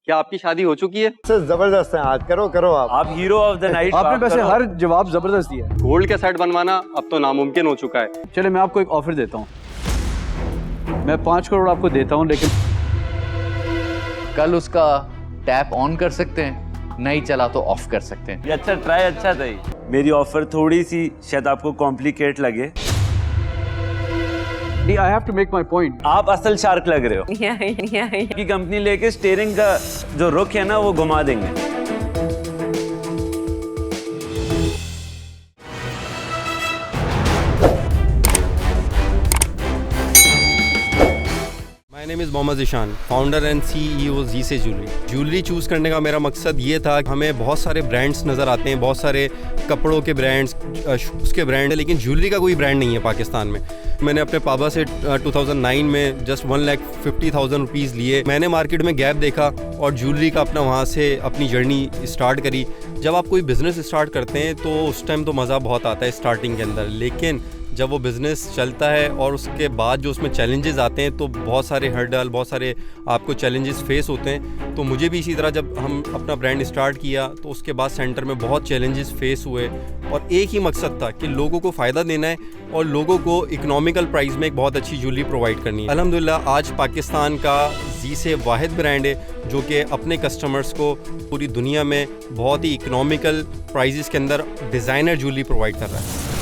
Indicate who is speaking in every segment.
Speaker 1: क्या आपकी शादी हो चुकी है?
Speaker 2: सर जबरदस्त है, आज करो करो आप
Speaker 3: हीरो ऑफ द नाइट।
Speaker 4: आपने वैसे हर जवाब जबरदस्त दिया है।
Speaker 1: गोल्ड का सेट बनवाना अब तो नामुमकिन हो चुका है।
Speaker 4: चले मैं आपको एक ऑफर देता हूँ, मैं 5 करोड़ आपको देता हूँ, लेकिन
Speaker 5: कल उसका टैप ऑन कर सकते हैं, नहीं चला तो ऑफ कर सकते हैं।
Speaker 3: ये अच्छा ट्राई अच्छा था ये। मेरी ऑफर थोड़ी सी शायद आपको कॉम्प्लिकेट लगे।
Speaker 4: I have to make my point.
Speaker 3: आप असल शार्क लग रहे हो। की कंपनी लेके स्टीयरिंग का जो रुख है ना वो घुमा देंगे।
Speaker 1: My name is Mohammad Ishan, founder and CEO जीसे ज्वेलरी चूज़ करने का मेरा मकसद ये था, हमें बहुत सारे ब्रांड्स नज़र आते हैं, बहुत सारे कपड़ों के ब्रांड्स, शूज़ के ब्रांड है, लेकिन ज्वेलरी का कोई ब्रांड नहीं है पाकिस्तान में। मैंने अपने पापा से 2009 में जस्ट 1,50,000 रुपीज़ लिए। मैंने मार्केट में गैप देखा और ज्वेलरी का अपना वहाँ से अपनी जर्नी स्टार्ट करी। जब आप कोई बिज़नेस स्टार्ट करते हैं तो उस टाइम तो मज़ा बहुत आता है स्टार्टिंग के अंदर, लेकिन जब वो बिज़नेस चलता है और उसके बाद जो उसमें चैलेंजेस आते हैं तो बहुत सारे हर्डल, बहुत सारे आपको चैलेंजेस फेस होते हैं। तो मुझे भी इसी तरह जब हम अपना ब्रांड स्टार्ट किया तो उसके बाद सेंटर में बहुत चैलेंजेस फेस हुए और एक ही मकसद था कि लोगों को फ़ायदा देना है और लोगों को इकोनॉमिकल प्राइस में एक बहुत अच्छी ज्वेलरी प्रोवाइड करनी है। अल्हम्दुलिल्लाह आज पाकिस्तान का जीसे वाहिद ब्रांड है जो कि अपने कस्टमर्स को पूरी दुनिया में बहुत ही इकोनॉमिकल प्राइजेस के अंदर डिज़ाइनर ज्वेलरी प्रोवाइड कर रहा है।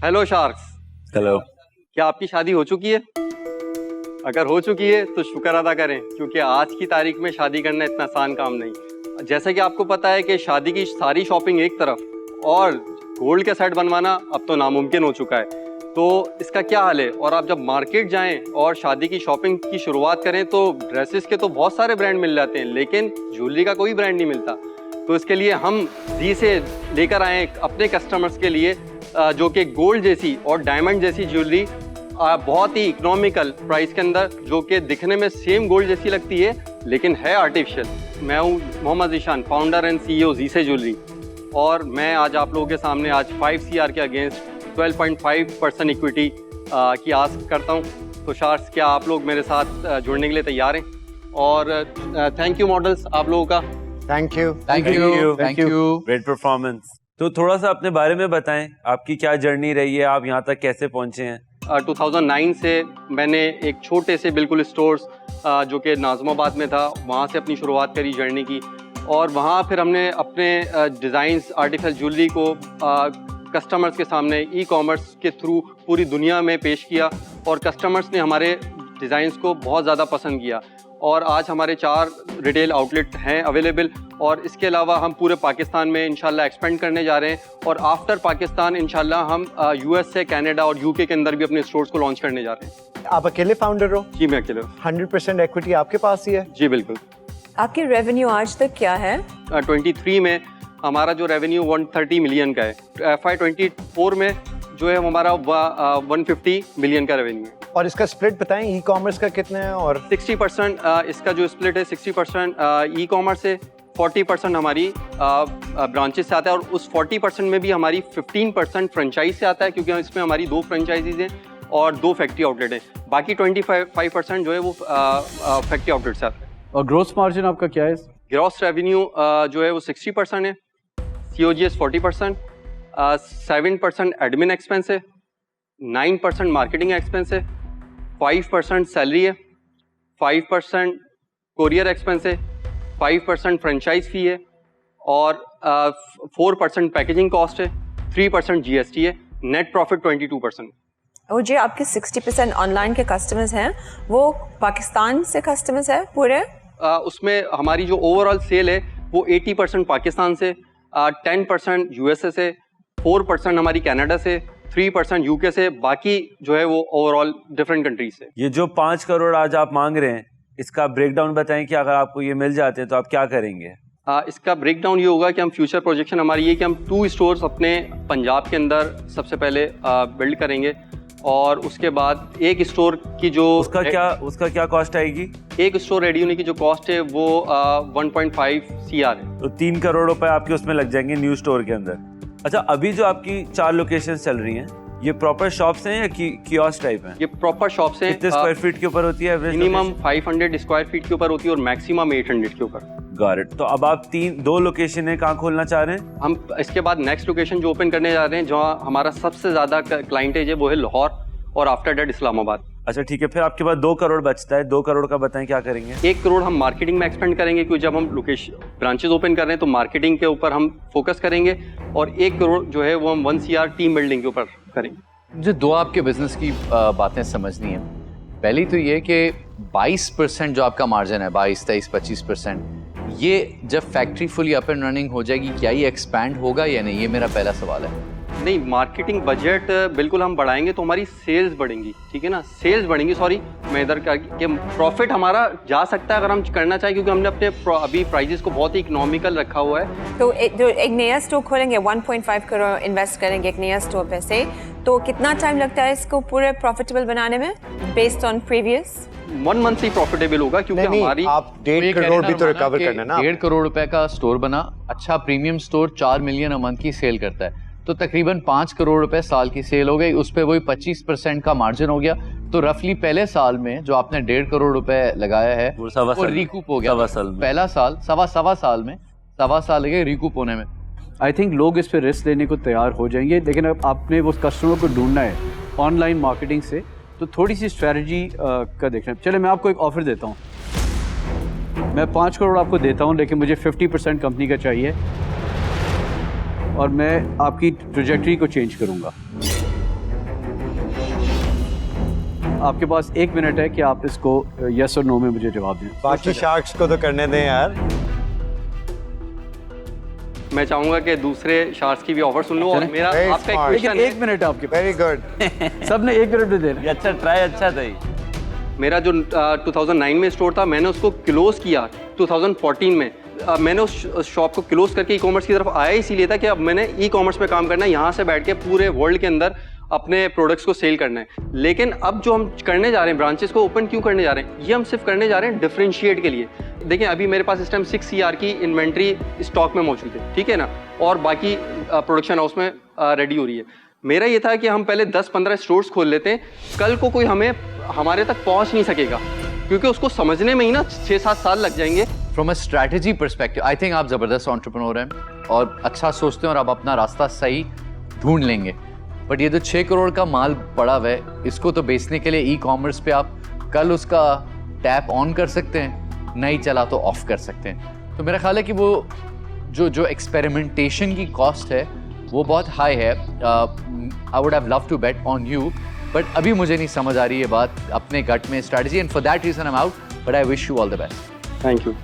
Speaker 1: Hello sharks.
Speaker 3: हेलो।
Speaker 1: क्या आपकी शादी हो चुकी है? अगर हो चुकी है तो शुक्र अदा करें, क्योंकि आज की तारीख में शादी करना इतना आसान काम नहीं। जैसे कि आपको पता है कि शादी की सारी शॉपिंग एक तरफ और गोल्ड का सेट बनवाना अब तो नामुमकिन हो चुका है। तो इसका क्या हाल है? और आप जब मार्केट जाएं और शादी की शॉपिंग की शुरुआत करें तो ड्रेसेस के तो बहुत सारे ब्रांड मिल जाते हैं, लेकिन ज्वेलरी का कोई ब्रांड नहीं मिलता। तो इसके लिए हम जी से लेकर आए अपने कस्टमर्स के लिए जो कि गोल्ड जैसी और डायमंड जैसी ज्वेलरी बहुत ही इकोनॉमिकल प्राइस के अंदर, जो कि दिखने में सेम गोल्ड जैसी लगती है लेकिन है आर्टिफिशियल। मैं हूँ Mohammad Ishan, founder and CEO जीसे ज्वेलरी, और मैं आज आप लोगों के सामने आज 5 CR के अगेंस्ट 12.5% इक्विटी की आस करता हूँ। तो शार्क्स, क्या आप लोग मेरे साथ जुड़ने के लिए तैयार हैं? और थैंक यू मॉडल्स आप लोगों का।
Speaker 2: Thank you.
Speaker 5: Thank you.
Speaker 3: Great performance. तो थोड़ा सा अपने बारे में बताएं, आपकी क्या जर्नी रही है, आप यहाँ तक कैसे पहुँचे हैं?
Speaker 1: 2009 से मैंने एक छोटे से बिल्कुल स्टोर्स जो कि नाज़िमाबाद में था, वहाँ से अपनी शुरुआत करी जर्नी की, और वहाँ फिर हमने अपने डिज़ाइंस आर्टिफिशियल ज्वेलरी को कस्टमर्स के सामने ई-कॉमर्स के थ्रू पूरी दुनिया में पेश किया और कस्टमर्स ने हमारे डिज़ाइंस को बहुत ज़्यादा पसंद किया। और आज हमारे 4 रिटेल आउटलेट हैं अवेलेबल, और इसके अलावा हम पूरे पाकिस्तान में इंशाल्लाह एक्सपेंड करने जा रहे हैं, और आफ्टर पाकिस्तान इंशाल्लाह हम US से कनाडा और UK के अंदर भी अपने स्टोर्स को लॉन्च करने जा रहे हैं।
Speaker 2: आप अकेले फाउंडर हो?
Speaker 1: जी मैं अकेले।
Speaker 2: 100% इक्विटी आपके पास ही है?
Speaker 1: जी बिल्कुल।
Speaker 6: आपकी रेवेन्यू आज तक क्या है?
Speaker 1: 23 में हमारा जो रेवेन्यू 130 मिलियन का है। FY24 में जो है हमारा 150 मिलियन का रेवेन्यू है।
Speaker 2: और इसका स्प्लिट बताएं, ई कॉमर्स का कितना है? और
Speaker 1: 60% इसका जो स्प्लिट है 60% ई कॉमर्स से, 40% हमारी ब्रांचेस से आता है, और उस 40% में भी हमारी 15% फ्रेंचाइज से आता है, क्योंकि इसमें हमारी 2 फ्रेंचाइजीज हैं और 2 फैक्ट्री आउटलेट हैं। बाकी 25% जो है वो फैक्ट्री आउटलेट से आता है।
Speaker 4: और ग्रोस मार्जिन आपका क्या है?
Speaker 1: ग्रॉस रेवेन्यू जो है वो 60% है, COGS 40%, 7% एडमिन एक्सपेंस है, 9% मार्केटिंग एक्सपेंस है, 5% सैलरी है, 5% कोरियर एक्सपेंस है, 5% फ्रेंचाइज फी है, और 4% पैकेजिंग कॉस्ट है, 3% GST है, नेट प्रॉफिट 22%।
Speaker 6: और जो आपके 60% ऑनलाइन के कस्टमर्स हैं वो पाकिस्तान से कस्टमर्स हैं पूरे?
Speaker 1: उसमें हमारी जो ओवरऑल सेल है वो 80% पाकिस्तान से, 10% USA से, 4% हमारी कनाडा से, 3% यूके से, बाकी जो है वो ओवरऑल डिफरेंट कंट्रीज से।
Speaker 3: ये जो 5 करोड़ आज आप मांग रहे हैं, इसका ब्रेकडाउन बताएं कि अगर आपको ये मिल जाते हैं तो आप क्या करेंगे?
Speaker 1: इसका ब्रेकडाउन ये होगा कि हम फ्यूचर प्रोजेक्शन हमारी ये कि हम 2 स्टोर्स अपने पंजाब के अंदर सबसे पहले बिल्ड करेंगे, और उसके बाद एक स्टोर की जो
Speaker 3: उसका क्या कॉस्ट आएगी?
Speaker 1: एक स्टोर रेडी होने की जो कॉस्ट है वो 1.5 CR है।
Speaker 3: तो 3 करोड़ रुपए आपके उसमें लग जाएंगे न्यू स्टोर के अंदर। अच्छा, अभी जो आपकी 4 लोकेशन चल रही हैं, ये प्रॉपर शॉप्स हैं या कियोस्क टाइप हैं?
Speaker 1: ये प्रॉपर शॉप्स हैं।
Speaker 3: कितने स्क्वायर फीट के ऊपर होती है?
Speaker 1: मिनिमम 500 स्क्वायर फीट के ऊपर होती है और मैक्सिमम 800 के ऊपर।
Speaker 3: Got it. तो अब आप 2 लोकेशन है कहाँ खोलना चाह रहे हैं?
Speaker 1: हम इसके बाद नेक्स्ट लोकेशन जो ओपन करने जा रहे हैं, जहाँ हमारा सबसे ज्यादा क्लाइंटेज है, वो है लाहौर, और आफ्टर दैट इस्लामाबाद।
Speaker 3: अच्छा ठीक है, फिर आपके पास 2 करोड़ बचता है। 2 करोड़ का बताएं क्या करेंगे?
Speaker 1: 1 करोड़ हम मार्केटिंग में एक्सपेंड करेंगे, क्योंकि जब हम लोकेशन ब्रांचेस ओपन कर रहे हैं तो मार्केटिंग के ऊपर हम फोकस करेंगे, और 1 करोड़ जो है वो हम 1 CR टीम बिल्डिंग के ऊपर करेंगे।
Speaker 5: मुझे 2 आपके बिजनेस की बातें समझनी है। पहली तो ये कि 22% जो आपका मार्जिन है, 22, 23, 25%, ये जब factory fully up and running हो जाएगी, क्या ये एक्सपैंड होगा या नहीं? ये मेरा पहला सवाल है।
Speaker 1: नहीं, मार्केटिंग बजट बिल्कुल हम बढ़ाएंगे तो हमारी सेल्स बढ़ेंगी, ठीक है ना? सेल्स बढ़ेंगी, सॉरी मैं इधर का कि प्रॉफिट हमारा जा सकता है अगर हम करना चाहें, क्योंकि हमने अपने अभी प्राइजेस को बहुत ही इकोनॉमिकल रखा हुआ है।
Speaker 6: तो एक नया स्टोर खोलेंगे, 1.5 करोड़ इन्वेस्ट करेंगे एक नया स्टोर पे से, तो कितना टाइम लगता है इसको पूरे प्रॉफिटेबल बनाने में बेस्ड ऑन प्रीवियस?
Speaker 1: 1 मंथ से ही प्रॉफिटेबल होगा, क्योंकि हमारी
Speaker 2: आप 1.5 करोड़ भी तो रिकवर करना ना।
Speaker 5: 1.5 करोड़ रुपए का स्टोर बना, अच्छा premium store 4 million a month की सेल करता है, तो तकरीबन 5 करोड़ रुपए साल की सेल हो गई, उस पर वही 25% का मार्जिन हो गया। तो रफली पहले साल में जो आपने 1.5 करोड़ रुपए लगाया है वो रिकूप हो गया। पहला साल, सवा साल में, सवा साल लगे रिकूप होने में।
Speaker 4: आई थिंक लोग इस पे रिस्क लेने को तैयार हो जाएंगे, लेकिन अब आपने उस कस्टमर को ढूंढना है ऑनलाइन मार्केटिंग से, तो थोड़ी सी स्ट्रेटजी का देखना है। चले मैं आपको एक ऑफर देता हूँ, मैं 5 करोड़ आपको देता हूँ, लेकिन मुझे 50% कंपनी का चाहिए, और मैं आपकी ट्रैजेक्टरी को चेंज करूँगा। आपके पास 1 मिनट है कि आप इसको यस और नो में मुझे जवाब दें।
Speaker 2: बाकी शार्क्स को तो करने दें यार।
Speaker 1: मैं चाहूंगा कि दूसरे शार्क्स की भी ऑफर सुन लो, और मेरा
Speaker 2: Very
Speaker 1: आपका एक
Speaker 2: smart.
Speaker 4: लेकिन
Speaker 1: क्वेश्चन
Speaker 4: 1 मिनट है आपके पास,
Speaker 2: वेरी गुड।
Speaker 4: सबने 1 मिनट में देना।
Speaker 3: अच्छा ट्राई, अच्छा था ये।
Speaker 1: मेरा जो 2009 में स्टोर था, मैंने उसको क्लोज किया 2014 में। मैंने उस शॉप को क्लोज करके ई-कॉमर्स की तरफ आया इसीलिए था कि अब मैंने ई-कॉमर्स पे काम करना है, यहाँ से बैठ के पूरे वर्ल्ड के अंदर अपने प्रोडक्ट्स को सेल करना है। लेकिन अब जो हम करने जा रहे हैं, ब्रांचेस को ओपन क्यों करने जा रहे हैं? ये हम सिर्फ करने जा रहे हैं डिफरेंशिएट के लिए। देखिए अभी मेरे पास इस टाइम 6 CR की इन्वेंट्री स्टॉक में मौजूद है, ठीक है ना, और बाकी प्रोडक्शन हाउस में रेडी हो रही है। मेरा ये था कि हम पहले 10-15 स्टोर्स खोल लेते हैं, कल को कोई हमारे तक पहुंच नहीं सकेगा, क्योंकि उसको समझने में ही ना 6-7 साल लग जाएंगे।
Speaker 5: From a strategy perspective I think आप ज़बरदस्त एंटरप्रेन्योर हैं और अच्छा सोचते हैं और आप अपना रास्ता सही ढूंढ लेंगे। बट ये जो 6 करोड़ का माल पड़ा हुआ है, इसको तो बेचने के लिए ई-कॉमर्स पे आप कल उसका टैप ऑन कर सकते हैं, नहीं चला तो ऑफ कर सकते हैं। तो मेरा ख्याल है कि वो जो एक्सपेरिमेंटेशन की कॉस्ट है वो बहुत हाई है। I would have love to bet on you, but अभी मुझे नहीं समझ आ रही है बात अपने गट में strategy, and for that reason I am out, but I wish you all the best.
Speaker 1: Thank you.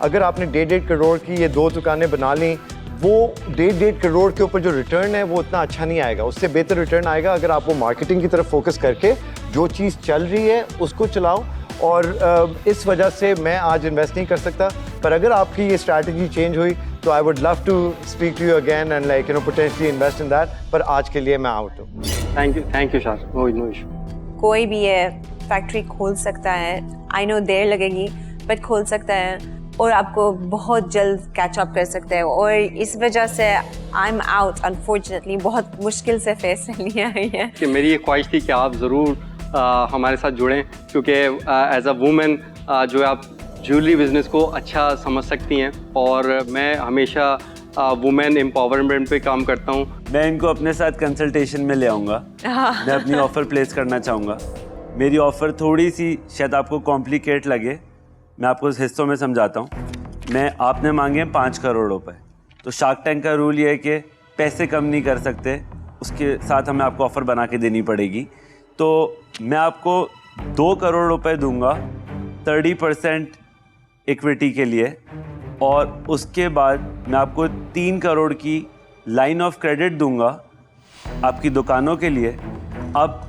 Speaker 2: अगर आपने 1.5 करोड़ की ये 2 दुकानें बना ली, वो 1.5 करोड़ के ऊपर जो रिटर्न है वो उतना अच्छा नहीं आएगा। उससे बेहतर रिटर्न आएगा अगर आप वो मार्केटिंग की तरफ फोकस करके जो चीज़ चल रही है उसको चलाओ। और इस वजह से मैं आज इन्वेस्ट नहीं कर सकता, पर अगर आपकी ये स्ट्रैटेजी चेंज हुई तो I would love to speak to you again and like potentially invest in that, पर आज के लिए मैं आउट हूँ।
Speaker 1: थैंक यू शार, नो इशू।
Speaker 6: कोई भी ये फैक्ट्री खोल सकता है, आई नो देर लगेगी बट खोल सकता है, और आपको बहुत जल्द कैच अप कर सकते हैं। और इस वजह से आई एम आउट अनफॉर्चुनेटली, बहुत मुश्किल से फैसला लिया है
Speaker 1: कि मेरी ये ख्वाहिश थी कि आप ज़रूर हमारे साथ जुड़ें, क्योंकि एज अ वुमेन जो है आप ज्वेलरी बिज़नेस को अच्छा समझ सकती हैं, और मैं हमेशा वुमेन एम्पावरमेंट पे काम करता हूँ।
Speaker 3: मैं इनको अपने साथ कंसल्टेशन में ले आऊँगा। मैं अपनी ऑफ़र प्लेस करना चाहूँगा। मेरी ऑफ़र थोड़ी सी शायद आपको कॉम्प्लिकेट लगे, मैं आपको इस हिस्सों में समझाता हूँ। आपने मांगे हैं 5 करोड़ रुपए, तो शार्क टैंक का रूल ये है कि पैसे कम नहीं कर सकते, उसके साथ हमें आपको ऑफ़र बना के देनी पड़ेगी। तो मैं आपको 2 करोड़ रुपए दूंगा 30% इक्विटी के लिए, और उसके बाद मैं आपको 3 करोड़ की लाइन ऑफ क्रेडिट दूंगा आपकी दुकानों के लिए। अब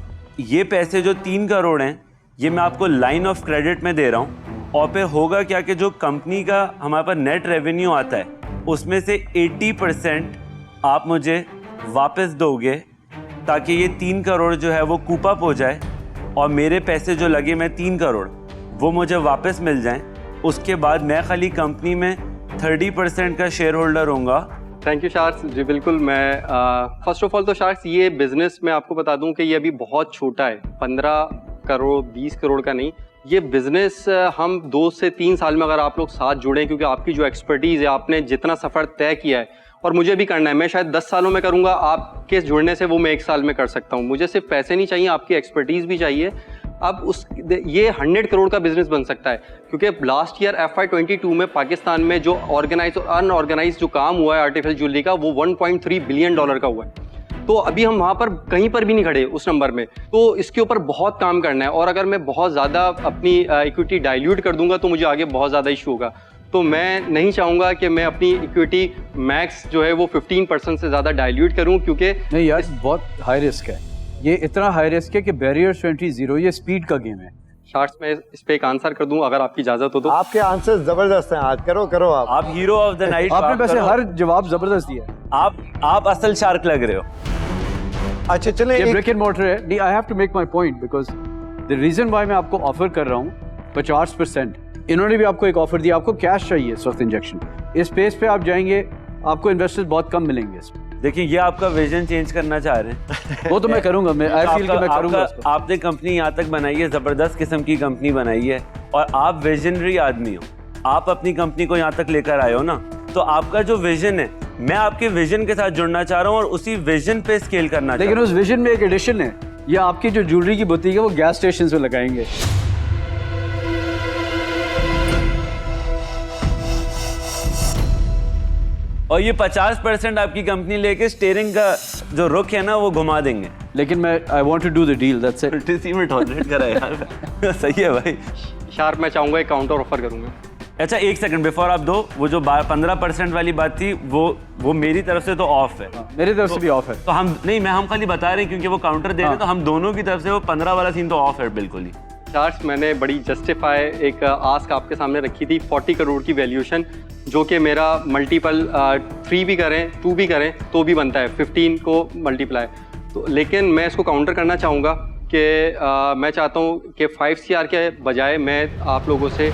Speaker 3: ये पैसे जो 3 करोड़ हैं ये मैं आपको लाइन ऑफ क्रेडिट में दे रहा हूँ, और पे होगा क्या कि जो कंपनी का हमारे पास नेट रेवेन्यू आता है उसमें से 80% आप मुझे वापस दोगे, ताकि ये 3 करोड़ जो है वो कूप अप हो जाए और मेरे पैसे जो लगे मैं 3 करोड़ वो मुझे वापस मिल जाएं। उसके बाद मैं खाली कंपनी में 30% का शेयर होल्डर होऊंगा।
Speaker 7: थैंक यू शार्क्स जी, बिल्कुल। मैं फर्स्ट ऑफ ऑल तो शार्क्स ये बिज़नेस मैं आपको बता दूं कि ये अभी बहुत छोटा है, 15 करोड़ 20 करोड़ का नहीं। ये बिज़नेस हम 2 से 3 साल में अगर आप लोग साथ जुड़ें, क्योंकि आपकी जो एक्सपर्टीज़ है, आपने जितना सफ़र तय किया है और मुझे भी करना है, मैं शायद 10 सालों में करूँगा, आपके जुड़ने से वो मैं 1 साल में कर सकता हूँ। मुझे सिर्फ पैसे नहीं चाहिए, आपकी एक्सपर्टीज़ भी चाहिए। अब ये 100 करोड़ का बिजनेस बन सकता है, क्योंकि लास्ट ईयर FY22 में पाकिस्तान में जो ऑर्गेनाइज और अनऑर्गेनाइज जो काम हुआ है आर्टिफिशियल ज्वेलरी का, वो $1.3 बिलियन का हुआ है। तो अभी हम वहाँ पर कहीं पर भी नहीं खड़े उस नंबर में, तो इसके ऊपर बहुत काम करना है। और अगर मैं बहुत ज़्यादा अपनी इक्विटी डाइल्यूट कर दूंगा तो मुझे आगे बहुत ज़्यादा इशू होगा। तो मैं नहीं चाहूँगा कि मैं अपनी इक्विटी मैक्स जो है वो 15% से ज़्यादा डाइल्यूट करूँ, क्योंकि
Speaker 4: नहीं यार, बहुत हाई रिस्क है ये, इतना हाई रिस्क है कि बैरियर्स टू एंट्री जीरो, ये स्पीड का गेम है।
Speaker 7: शार्ट्स में इस पे एक आंसर कर दूं अगर आपकी इजाजत हो तो।
Speaker 2: आपके आंसर जबरदस्त हैं, आज करो आप
Speaker 3: हीरो ऑफ द नाइट।
Speaker 4: आपने वैसे हर जवाब जबरदस्त दिया है।
Speaker 3: आप असल शार्क लग रहे हो।
Speaker 2: अच्छा चलें,
Speaker 4: ये ब्रिक एंड मोर्टर है। नहीं, I have to make my point because the reason why मैं आपको ऑफर कर रहा हूँ 50%, इन्होंने भी आपको एक ऑफर दिया, आपको कैश चाहिए इस वक्त इंजेक्शन, इस पेस पे आप जाएंगे आपको इन्वेस्टर्स बहुत कम मिलेंगे इसमें।
Speaker 3: देखिए ये आपका विजन चेंज करना चाह रहे हैं।
Speaker 4: वो तो मैं करूंगा, मैं आई फील कि मैं करूंगा उसको।
Speaker 3: आपने कंपनी यहाँ तक बनाई है, जबरदस्त किस्म की कंपनी बनाई है, और आप विजनरी आदमी हो, आप अपनी कंपनी को यहाँ तक लेकर आए हो ना, तो आपका जो विजन है, मैं आपके विजन के साथ जुड़ना चाह रहा हूँ और उसी विजन पे स्केल करना चाह रहा हूँ।
Speaker 4: लेकिन उस विजन में एक एडिशन है, ये आपकी जो ज्वेलरी की बुटीक है वो गैस स्टेशन पे लगाएंगे।
Speaker 3: और ये 50% आपकी कंपनी लेके स्टीयरिंग का जो रुख है ना वो घुमा देंगे।
Speaker 4: लेकिन मैं I want to do the deal, that's it.
Speaker 3: उल्टी में टॉलरेट करा यार। सही है भाई।
Speaker 7: शार्प मैं चाहूंगा एक काउंटर ऑफर करूंगा।
Speaker 3: अच्छा एक सेकंड बिफोर आप दो, वो जो 15% वाली बात थी वो मेरी तरफ से तो ऑफ है।
Speaker 4: मेरी तरफ से भी ऑफ है।
Speaker 3: तो हम खाली बता रहे हैं क्योंकि वो काउंटर दे रहे हैं, तो हम दोनों की तरफ से वो 15 वाला सीन तो ऑफ है बिल्कुल ही।
Speaker 7: चार्ट्स मैंने बड़ी जस्टिफाई एक आस्क आपके सामने रखी थी, 40 करोड़ की वैल्यूएशन, जो कि मेरा मल्टीपल 3 भी करें 2 भी करें तो भी बनता है 15 को मल्टीप्लाई। तो लेकिन मैं इसको काउंटर करना चाहूँगा कि मैं चाहता हूँ कि 5 CR के बजाय मैं आप लोगों से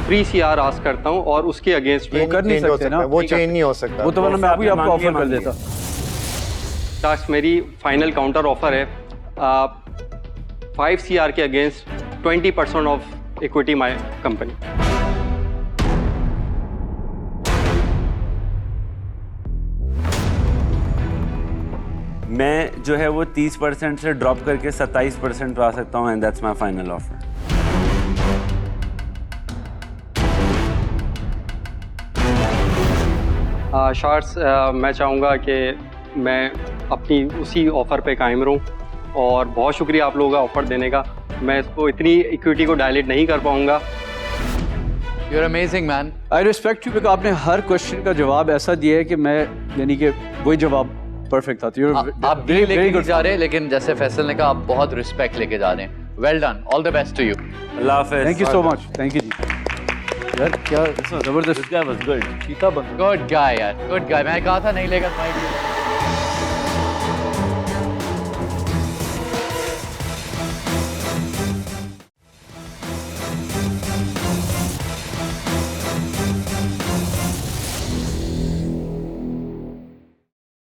Speaker 7: 3 CR आस्क करता हूँ, और उसके अगेंस्ट
Speaker 4: वो कर नहीं सकते ना,
Speaker 2: वो चेंज नहीं हो सकता।
Speaker 4: वो तो वरना मैं अभी आपको ऑफर कर देता।
Speaker 7: चार्ट्स मेरी फाइनल काउंटर ऑफर है 5 CR के against 20% of equity my company.
Speaker 3: मैं जो है वो 30% से ड्रॉप करके 27% पे आ सकता हूँ, and that's my final offer.
Speaker 7: Sharks मैं चाहूँगा कि मैं अपनी उसी ऑफ़र पे कायम रहूँ, और बहुत शुक्रिया आप लोगों का ऑफ़र देने का। मैं इसको इतनी इक्विटी को डायलेट नहीं कर पाऊँगा।
Speaker 5: You're amazing man.
Speaker 4: I respect you, because आपने हर क्वेश्चन का जवाब ऐसा दिया है कि मैं, यानी कि वही जवाब परफेक्ट था। तो
Speaker 5: आप डील लेके नहीं जा रहे, लेकिन जैसे फैसल ने कहा आप बहुत रिस्पेक्ट लेके जा रहे हैं। Well done, all the best to you.
Speaker 3: अल्लाह हाफिज़।
Speaker 4: Thank you so much. Thank you जी। यार क्या जबरदस्त,
Speaker 3: गुड।
Speaker 4: चीता बन।
Speaker 5: गुड गाय यार, गुड गाय। मैं कहा था नहीं लेगा माइक।